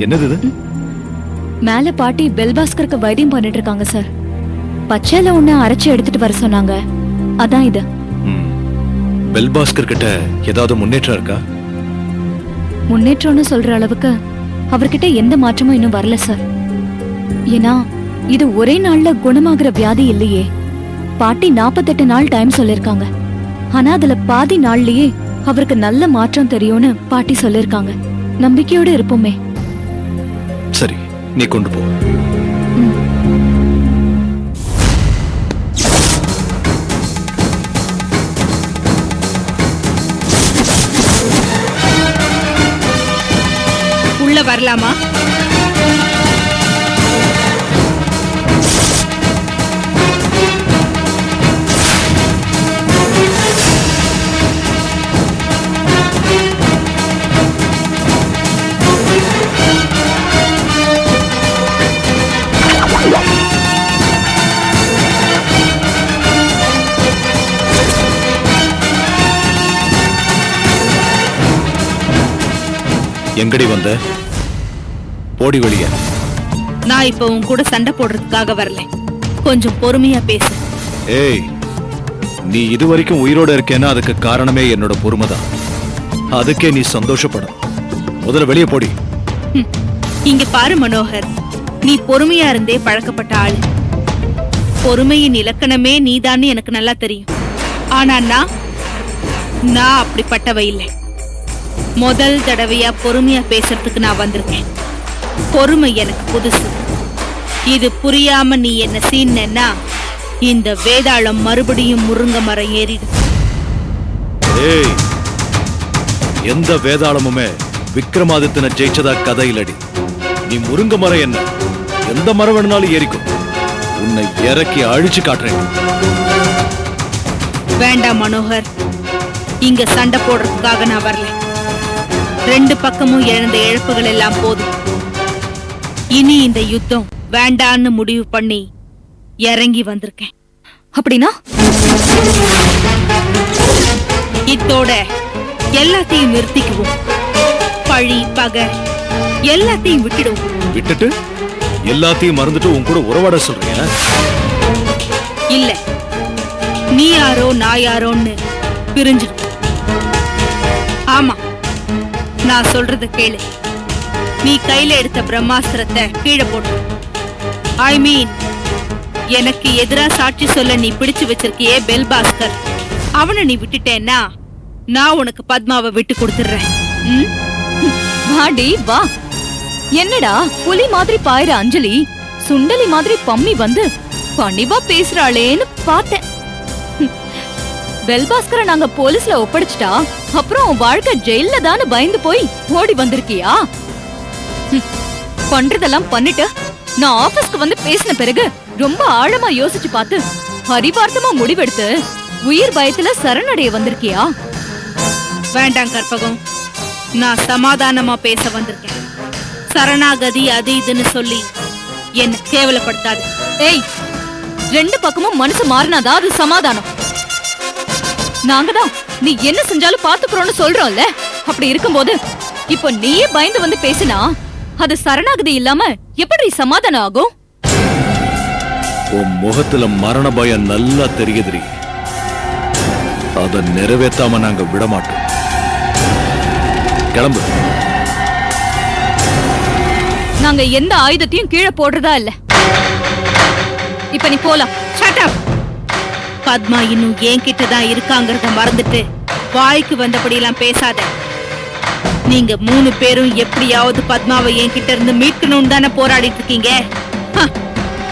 என்னது இது? மேல பாட்டி பெல்பாஸ்கருக்கு வைத்தியம் பண்ணிட்டு இருக்காங்க சார். பச்சையில ஒண்ணு அரைச்சு எடுத்துட்டு வர சொன்னாங்க. அதான் இது. பெல்பாஸ்கர் கிட்ட ஏதாவது முன்னேற்றம் இருக்கா? முன்னேற்றம்னு சொல்ற அளவுக்கு அவர்கிட்ட எந்த மாற்றமும் இன்னும் வரல சார். ஏன்னா இது ஒரே நாள்ல குணமாகிற வியாதி இல்லையே. பாட்டி 48 நாள் டைம் சொல்லிருக்காங்க. ஆனா அதுல பாதி நாள்லயே அவருக்கு நல்ல மாற்றம் தெரியும்னு பாட்டி சொல்லிருக்காங்க. நம்பிக்கையோட இருப்போமே. சரி, நீ கொண்டு போ. உள்ள வரலாமா? எங்கடி வந்த? போடி வெளிய. நான் இப்ப உன் கூட சண்டை போடுறதுக்காக வரல. கொஞ்சம் பொறுமையா பேசு. ஏய், நீ இதுவரைக்கும் உயிரோட இருக்கேன்னா அதுக்கு காரணமே என்னோட பொறுமைதான். அதுக்கே நீ சந்தோஷப்படும். முதல்ல வெளியே போடி. இங்க பாரு மனோகர், நீ பொறுமையா இருந்தே பழக்கப்பட்ட ஆளு. பொறுமையின் இலக்கணமே நீதான்னு எனக்கு நல்லா தெரியும். ஆனா நான் அப்படிப்பட்டவ இல்லை. முதல் தடவையா பொறுமையா பேசுறதுக்கு நான் வந்திருக்கேன். பொறுமை எனக்கு புதுசு. இது புரியாம நீ என்ன சீன்னா இந்த வேதாளம் மறுபடியும் முருங்க மரம் ஏறிடும். ஏய், எந்த வேதாளமுமே விக்ரமாதித்தனை ஜெயிச்சதா கதை இல்லடி. நீ முருங்க மரம் என்ன, எந்த மரம் வேணும்னாலும் ஏறிக்கும். உன்னை இறக்கி அழிச்சு காட்டுறேன். வேண்டாம் மனோகர், இங்க சண்டை போடுறதுக்காக நான் வரல. ரெண்டு பக்கமும் இழந்த இழப்புகள் எல்லாம் போதும். இனி இந்த யுத்தம் வேண்டான்னு முடிவு பண்ணி இறங்கி வந்திருக்கேன். அப்படின்னா இத்தோட எல்லாத்தையும் நிறுத்திக்குவோம். பழி பகை எல்லாத்தையும் விட்டுடுவோம். விட்டுட்டு எல்லாத்தையும் மறந்துட்டு உன் கூட உறவாட சொல்றீங்க? இல்ல, நீ யாரோ நான் யாரோன்னு பிரிஞ்சிடும். ஆமா, நான் சொல்றத கேளு. நீ கையில எடுத்த பிரம்மாஸ்திரத்தை கீழே போட்டு, ஐ மீன் எனக்கு எதிரா சாட்சி சொல்ல நீ பிடிச்சு வச்சிருக்கியே பெல்பாஸ்கர், அவனை நீ விட்டுட்டேன்னா நான் உனக்கு பத்மாவை விட்டு கொடுத்துடுறேன். வாடி வா. என்னடா புலி மாதிரி பாயிர அஞ்சலி சுண்டலி மாதிரி பம்மி வந்து பணிவா பேசுறாளேன்னு பார்த்தேன். பெல்பாஸ்கரை நாங்க போலீஸ்ல ஒப்படைச்சிட்டா அப்புறம் வாழ்க்கை ஜெயில தானே பயந்து போய் ஓடி வந்திருக்கியா? பண்றதெல்லாம் பண்ணிட்டு நான் ஆபீஸ்க்கு வந்து பேசின பிறகு ரொம்ப ஆழமா யோசிச்சு பார்த்து அறிவார்த்தமா முடிவெடுத்து உயிர் பயத்துல சரணடைய வந்திருக்கியா? வேண்டாம் கற்பகம், நான் சமாதானமா பேச வந்திருக்கேன். சரணாகதி அது இதுன்னு சொல்லி என்ன கேவலப்படுத்தாது. ஏய், ரெண்டு பக்கமும் மனசு மாறினாதான் அது சமாதானம். நாங்க தான் நீ என்ன செஞ்சாலும் பாத்துக்கிறோம்னு சொல்றோம்ல. அப்படி இருக்கும்போது இப்ப நீயே பயந்து வந்து பேசினா அது சரணாகதி இல்லாம எப்படி சமாதானம் ஆகும்? உன் முகத்துல மரண பயம் நல்லா தெரியுதுரி. அத நிறைவேற்றாம நாங்க விட மாட்டோம். கிளம்பு. நாங்க எந்த ஆயுதத்தையும் கீழே போடுறதா இல்ல. இப்ப நீ போலாம். Shut up. பத்மா இன்னும் என் கிட்டதான் இருக்காங்கறத மறந்துட்டு வாய்க்கு வந்தபடியெல்லாம் பேசாத. நீங்க 3 பேரும் எப்படியாவது பத்மாவை என் கிட்ட இருந்து மீட்கணும்னு தானே போராடிட்டு இருக்கீங்க.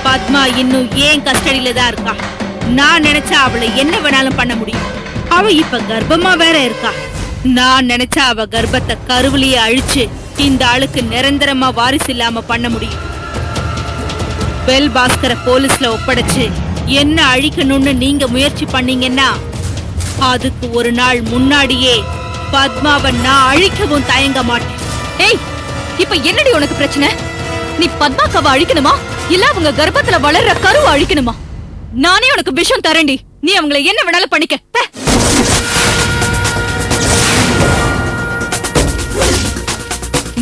பத்மா இன்னும் ஏன் கஸ்டடியில தான் இருக்கா. நான் நினைச்சா அவளை என்ன வேணாலும் பண்ண முடியும். அவ இப்ப கர்ப்பமா வேற இருக்கா. நான் நினைச்சா அவ கர்ப்பத்தை கருவிலேயே அழிச்சு இந்த ஆளுக்கு நிரந்தரமா வாரிசு இல்லாம பண்ண முடியும். பெல்பாஸ்கர போலீஸ்ல ஒப்படைச்சு என்ன அழிக்கணும்னு நீங்க முயற்சி பண்ணீங்கன்னா அதுக்கு ஒரு நாள் முன்னாடியே பத்மாவை நான் அழிக்கவும் தயங்க மாட்டேன். ஏய், இப்ப என்னடி உனக்கு பிரச்சனை? நீ பத்மாக்காவை அழிக்கணுமா இல்ல அவங்க கர்ப்பத்துல வளர்ற கருவை அழிக்கணுமா? நானே உனக்கு விஷம் தரேன்டி. நீ அவங்களை என்ன வேணாலும் பண்ணிக்க.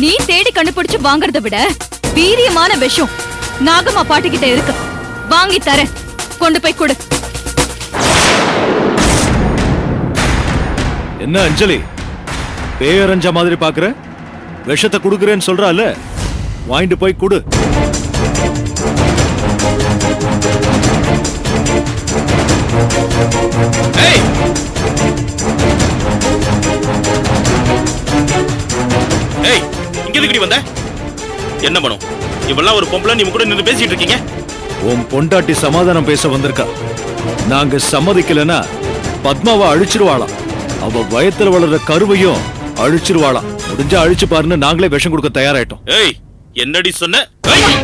நீ தேடி கண்டுபிடிச்சு வாங்குறத விட வீரியமான விஷம் நாகம்மா பாட்டி கிட்ட இருக்கு. வாங்கி தரேன், கொண்டு போய் கொடு. என்ன அஞ்சலி, பேரஞ்ச மாதிரி பாக்குற? விஷத்தை குடுக்கறேன்னு சொல்றால, வாங்கிட்டு போய் கொடு. ஏய், ஏய், இங்க எதுக்குடி வந்த? என்ன பண்ணும் இவெல்லாம் ஒரு பொம்பளை, நீ கூட நின்று பேசிட்டு இருக்கீங்க? உன் பொண்டாட்டி சமாதானம் பேச வந்திருக்கா. நாங்க சம்மதிக்கலனா பத்மாவை அழிச்சிருவாளாம். அவ வயத்துல வளர்ற கருவையும் அழிச்சிருவாளாம். முடிஞ்சா அழிச்சு பாருன்னு நாங்களே விஷம் கொடுக்க தயாராயிட்டோம். ஏய், என்னடி சொன்ன? ஏய்,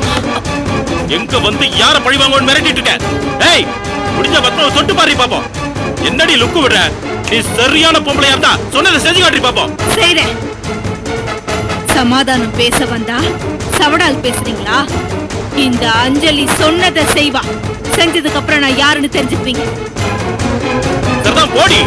எங்க வந்து யார பழி வாங்குவோன்னு மிரட்டிட்டு இருக்க? ஏய், முடிஞ்ச பத்மாவை தொட்டு பாரு பாப்போம். என்னடி லுக்கு விடுற? நீ சரியான பொம்பளையா இருந்தா சொன்னதை செஞ்சு காட்டி பாப்போம். செய்றேன். சமாதானம் பேச வந்தா சவடால் பேசுறீங்களா? இந்த அஞ்சலி சொன்னதை செய்வா. செஞ்சதுக்கு அப்புறம் நான் யாருன்னு தெரிஞ்சுக்குவீங்க. சரிதான், போடி.